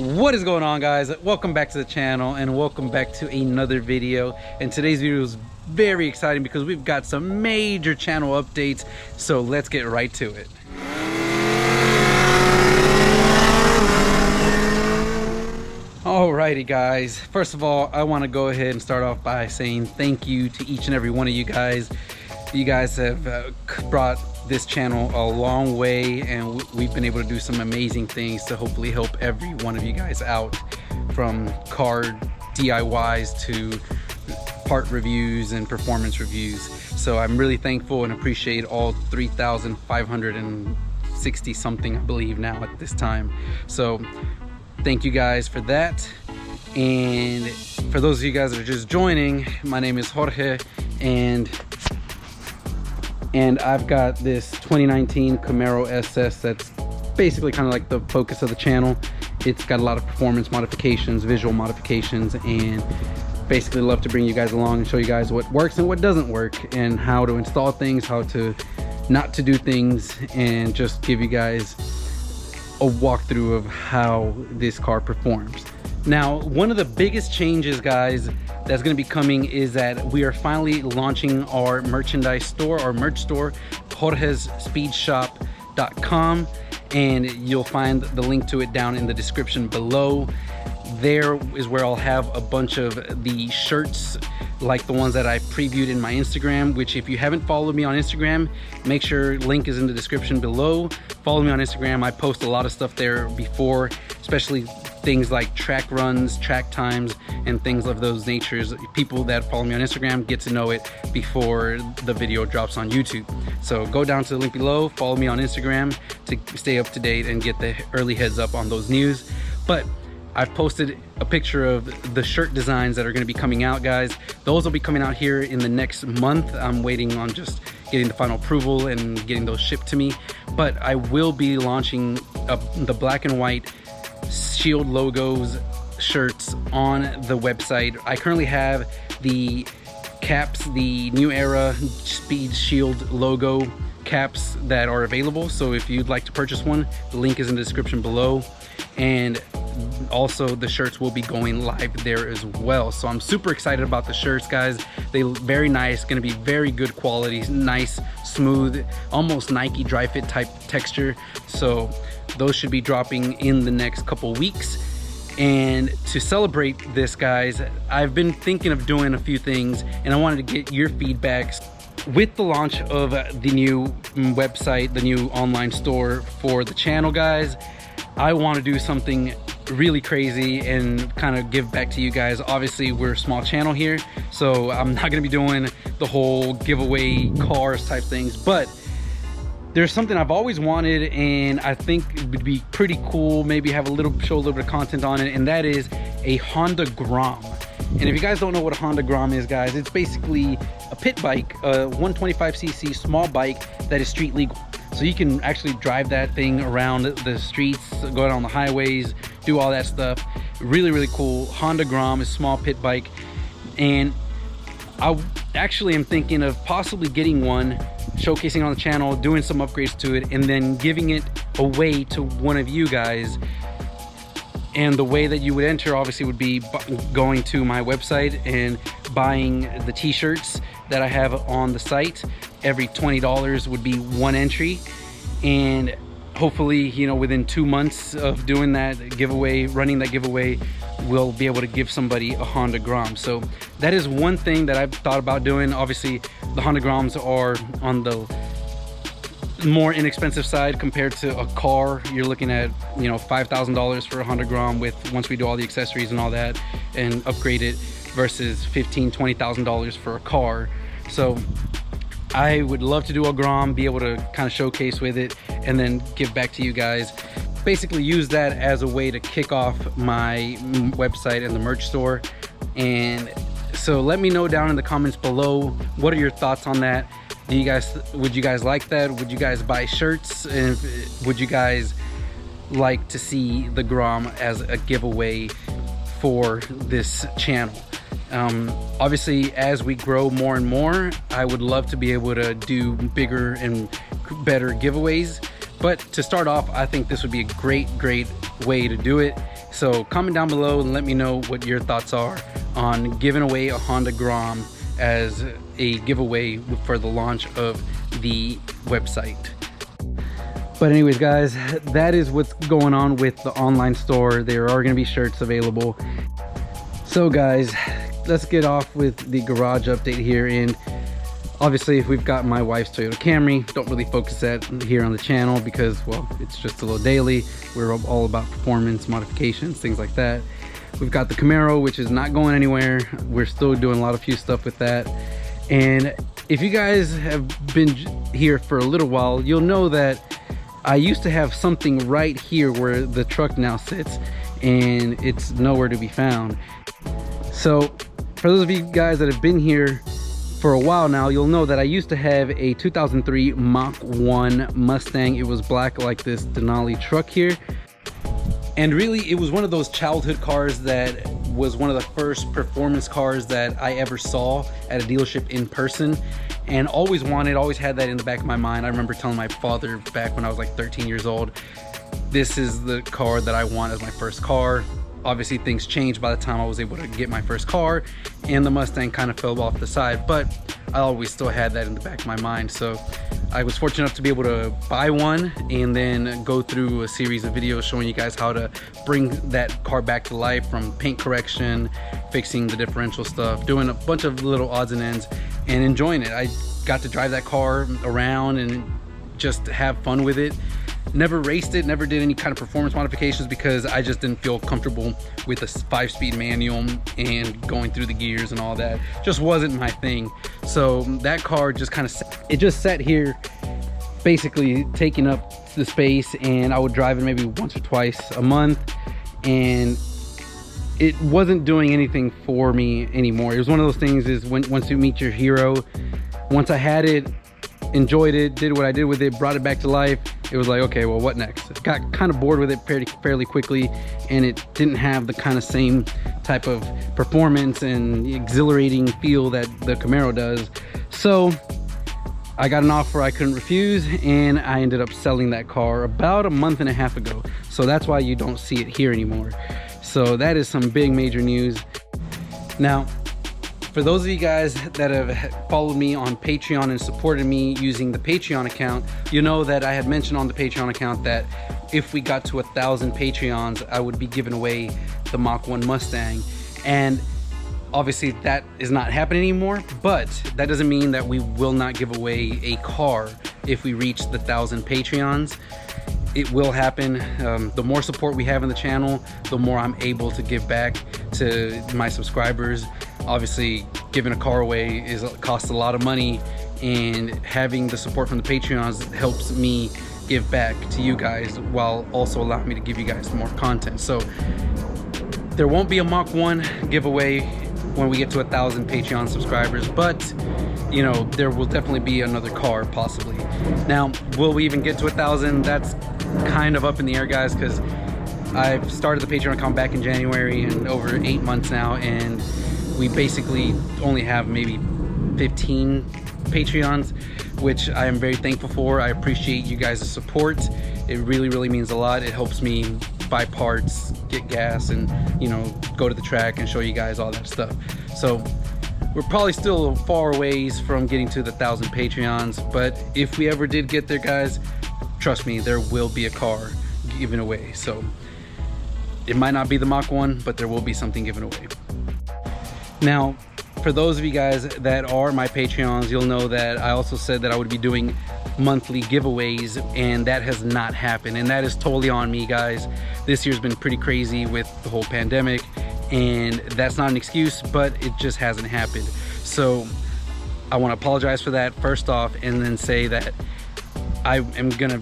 What is going on, guys? Welcome back to the channel and welcome back to another video. And today's video is very exciting because we've got some major channel updates, so let's get right to it. Alrighty guys, first of all, I want to go ahead and start off by saying thank you to each and every one of you guys. You guys have brought this channel a long way, and we've been able to do some amazing things to hopefully help every one of you guys out, from car DIYs to part reviews and performance reviews. So I'm really thankful and appreciate all 3,560 something, I believe now at this time. So thank you guys for that. And for those of you guys that are just joining, my name is Jorge, and I've got this 2019 Camaro SS that's basically kind of like the focus of the channel. It's got a lot of performance modifications, visual modifications, and basically love to bring you guys along and show you guys what works and what doesn't work, and how to install things, how to not to do things, and just give you guys a walkthrough of how this car performs. Now, one of the biggest changes, guys, that's going to be coming is that we are finally launching our merchandise store, our merch store, jorgesspeedshop.com, and you'll find the link to it down in the description below. There is where I'll have a bunch of the shirts like the ones that I previewed in my Instagram, which if you haven't followed me on Instagram, make sure link is in the description below. Follow me on Instagram. I post a lot of stuff there before, especially things like track runs, track times, and things of those natures. People that follow me on Instagram get to know it before the video drops on YouTube. So go down to the link below, follow me on Instagram to stay up to date and get the early heads up on those news. But I've posted a picture of the shirt designs that are going to be coming out, guys. Those will be coming out here in the next month. I'm waiting on just getting the final approval and getting those shipped to me. But I will be launching the black and white Shield logos shirts on the website. I currently have the caps, the New Era Speed Shield logo caps that are available. So if you'd like to purchase one, the link is in the description below. And also the shirts will be going live there as well. So I'm super excited about the shirts, guys. They look very nice, gonna be very good quality, nice, smooth, almost Nike dry fit type texture. So those should be dropping in the next couple weeks. And to celebrate this, guys, I've been thinking of doing a few things, and I wanted to get your feedbacks. With the launch of the new website, the new online store for the channel, guys, I want to do something really crazy and kind of give back to you guys. Obviously, we're a small channel here, so I'm not going to be doing the whole giveaway cars type things, but there's something I've always wanted, and I think it would be pretty cool, maybe have show a little bit of content on it, and that is a Honda Grom. And if you guys don't know what a Honda Grom is, guys, it's basically a pit bike, a 125cc small bike that is street legal. So you can actually drive that thing around the streets, go down the highways, do all that stuff. Really, really cool. Honda Grom is a small pit bike, and I actually am thinking of possibly getting one, showcasing on the channel, doing some upgrades to it, and then giving it away to one of you guys. And the way that you would enter obviously would be going to my website and buying the t-shirts that I have on the site. Every $20 would be one entry, and hopefully, you know, within 2 months of doing that giveaway, running that giveaway, we'll be able to give somebody a Honda Grom. So that is one thing that I've thought about doing. Obviously, the Honda Groms are on the more inexpensive side compared to a car. You're looking at, you know, $5,000 for a Honda Grom once we do all the accessories and all that and upgrade it, versus $15,000-$20,000 for a car. So I would love to do a Grom, be able to kind of showcase with it, and then give back to you guys. Basically use that as a way to kick off my website and the merch store. And so let me know down in the comments below, what are your thoughts on that? Would you guys like that? Would you guys buy shirts? And would you guys like to see the Grom as a giveaway for this channel? Obviously, as we grow more and more, I would love to be able to do bigger and better giveaways. But to start off, I think this would be a great way to do it. So comment down below and let me know what your thoughts are on giving away a Honda Grom as a giveaway for the launch of the website. But anyways, guys, that is what's going on with the online store. There are going to be shirts available. So guys, let's get off with the garage update here. And obviously we've got my wife's Toyota Camry. Don't really focus that here on the channel because, well, it's just a little daily. We're all about performance, modifications, things like that. We've got the Camaro, which is not going anywhere. We're still doing a lot of few stuff with that. And if you guys have been here for a little while, you'll know that I used to have something right here where the truck now sits, and it's nowhere to be found. So for those of you guys that have been here for a while now, you'll know that I used to have a 2003 Mach 1 Mustang. It was black like this Denali truck here. And really, it was one of those childhood cars that was one of the first performance cars that I ever saw at a dealership in person, and always had that in the back of my mind. I remember telling my father back when I was like 13 years old, this is the car that I want as my first car. Obviously things changed by the time I was able to get my first car, and the Mustang kind of fell off the side, but I always still had that in the back of my mind. So I was fortunate enough to be able to buy one and then go through a series of videos showing you guys how to bring that car back to life, from paint correction, fixing the differential stuff, doing a bunch of little odds and ends, and enjoying it. I got to drive that car around and just have fun with it. Never raced it, never did any kind of performance modifications because I just didn't feel comfortable with a 5-speed manual and going through the gears and all that. Just wasn't my thing. So that car just kind of sat here, basically taking up the space, and I would drive it maybe once or twice a month, and it wasn't doing anything for me anymore. It was one of those things is once you meet your hero, once I had it, enjoyed it, did what I did with it, brought it back to life, it was like, okay, well, what next? Got kind of bored with it fairly quickly, and it didn't have the kind of same type of performance and exhilarating feel that the Camaro does. So I got an offer I couldn't refuse, and I ended up selling that car about a month and a half ago. So that's why you don't see it here anymore. So that is some big major news. Now, for those of you guys that have followed me on Patreon and supported me using the Patreon account, you know that I had mentioned on the Patreon account that if we got to 1,000 Patreons, I would be giving away the Mach 1 Mustang. And obviously that is not happening anymore, but that doesn't mean that we will not give away a car if we reach the 1,000 Patreons. It will happen. The more support we have in the channel, the more I'm able to give back to my subscribers. Obviously, giving a car away costs a lot of money, and having the support from the Patreons helps me give back to you guys while also allowing me to give you guys more content. So there won't be a Mach 1 giveaway when we get to 1,000 Patreon subscribers, but you know, there will definitely be another car possibly. Now, will we even get to 1,000? That's kind of up in the air, guys, because I've started the Patreon account back in January, and over 8 months now, and we basically only have maybe 15 Patreons, which I am very thankful for. I appreciate you guys' support. It really means a lot. It helps me buy parts, get gas, and, you know, go to the track and show you guys all that stuff. So we're probably still far ways from getting to the 1,000 Patreons, but if we ever did get there, guys, trust me, there will be a car given away. So it might not be the Mach 1, but there will be something given away. Now, for those of you guys that are my Patreons, you'll know that I also said that I would be doing monthly giveaways, and that has not happened, and that is totally on me, guys. This year's been pretty crazy with the whole pandemic, and that's not an excuse, but it just hasn't happened. So I want to apologize for that first off, and then say that I am gonna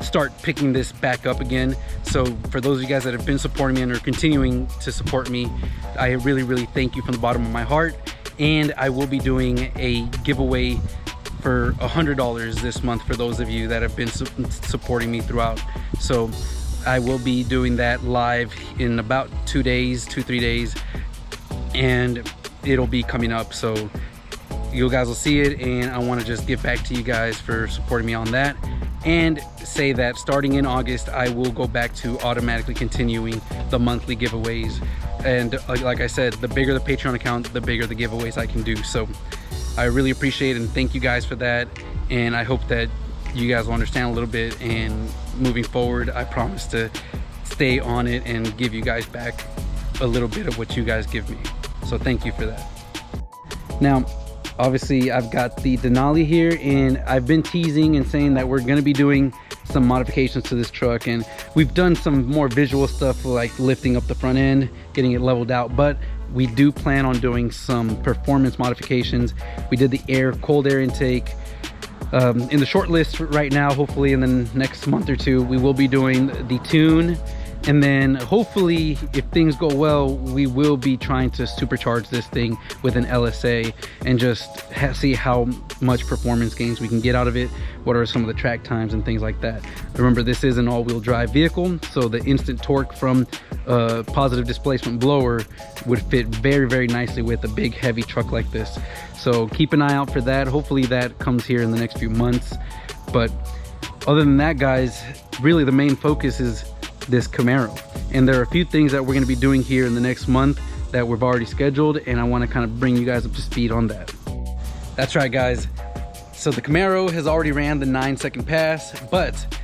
start picking this back up again. So for those of you guys that have been supporting me and are continuing to support me, I really thank you from the bottom of my heart. And I will be doing a giveaway for $100 this month for those of you that have been supporting me throughout. So I will be doing that live in about 2 days, 2-3 days, and it'll be coming up. So you guys will see it, and I want to just give back to you guys for supporting me on that. and say that starting in August, I will go back to automatically continuing the monthly giveaways. And like I said, the bigger the Patreon account, the bigger the giveaways I can do. So I really appreciate it and thank you guys for that. And I hope that you guys will understand a little bit, and moving forward, I promise to stay on it and give you guys back a little bit of what you guys give me. So thank you for that. Now, obviously I've got the Denali here, and I've been teasing and saying that we're going to be doing some modifications to this truck, and we've done some more visual stuff like lifting up the front end, getting it leveled out, but we do plan on doing some performance modifications. We did the cold air intake. In the short list right now, hopefully in the next month or two, we will be doing the tune. And then hopefully, if things go well, we will be trying to supercharge this thing with an LSA and just see how much performance gains we can get out of it. What are some of the track times and things like that. Remember, this is an all-wheel drive vehicle, so the instant torque from a positive displacement blower would fit very, very nicely with a big, heavy truck like this. So keep an eye out for that. Hopefully that comes here in the next few months. But other than that, guys, really the main focus is this Camaro, and there are a few things that we're going to be doing here in the next month that we've already scheduled, and I want to kind of bring you guys up to speed on that. That's right, guys, so the Camaro has already ran the 9-second pass, but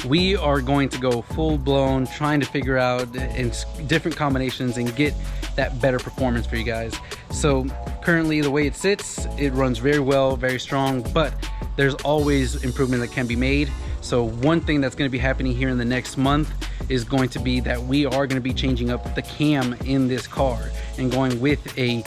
we are going to go full-blown trying to figure out in different combinations and get that better performance for you guys. So currently, the way it sits, it runs very well, very strong, but there's always improvement that can be made. So one thing that's going to be happening here in the next month is going to be that we are going to be changing up the cam in this car and going with a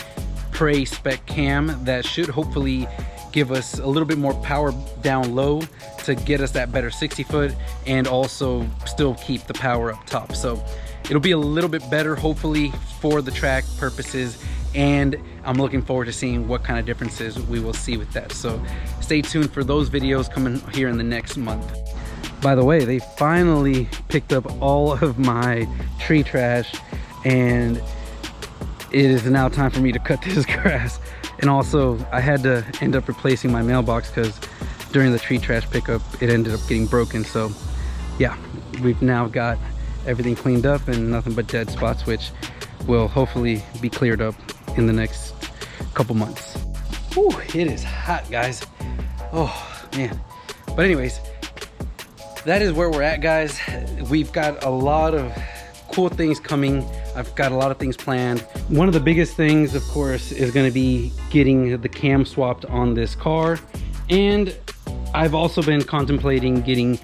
Prey spec cam that should hopefully give us a little bit more power down low to get us that better 60 foot and also still keep the power up top. So it'll be a little bit better hopefully for the track purposes, and I'm looking forward to seeing what kind of differences we will see with that. So stay tuned for those videos coming here in the next month. By the way, they finally picked up all of my tree trash, and it is now time for me to cut this grass. And also I had to end up replacing my mailbox because during the tree trash pickup it ended up getting broken. So yeah, we've now got everything cleaned up and nothing but dead spots, which will hopefully be cleared up in the next couple months. Whew, it is hot, guys. Oh man. But anyways, that is where we're at, guys. We've got a lot of cool things coming. I've got a lot of things planned. One of the biggest things, of course, is going to be getting the cam swapped on this car, and I've also been contemplating getting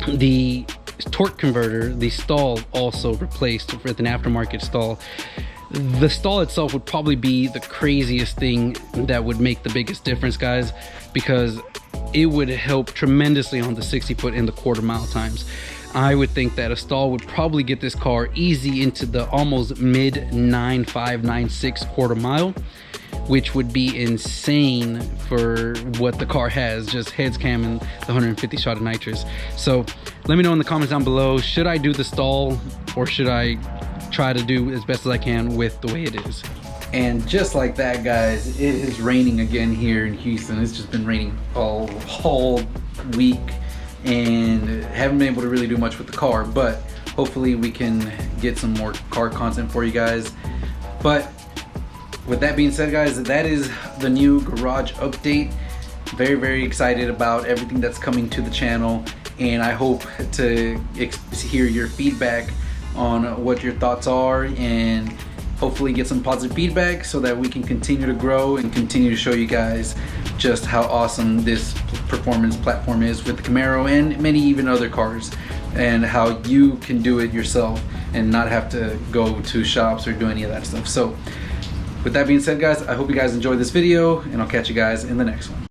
the torque converter, the stall, also replaced with an aftermarket stall. The stall itself would probably be the craziest thing that would make the biggest difference, guys, because it would help tremendously on the 60 foot and the quarter mile times. I would think that a stall would probably get this car easy into the almost mid 9.5, 9.6 quarter mile, which would be insane for what the car has, just heads, cam, and the 150 shot of nitrous. So let me know in the comments down below, should I do the stall or should I try to do as best as I can with the way it is? And just like that, guys, it is raining again here in Houston. It's just been raining all week and haven't been able to really do much with the car, but hopefully we can get some more car content for you guys. But with that being said, guys, that is the new garage update. Very, very excited about everything that's coming to the channel, and I hope to hear your feedback on what your thoughts are and hopefully get some positive feedback so that we can continue to grow and continue to show you guys just how awesome this performance platform is with the Camaro and many even other cars, and how you can do it yourself and not have to go to shops or do any of that stuff. So with that being said, guys, I hope you guys enjoyed this video, and I'll catch you guys in the next one.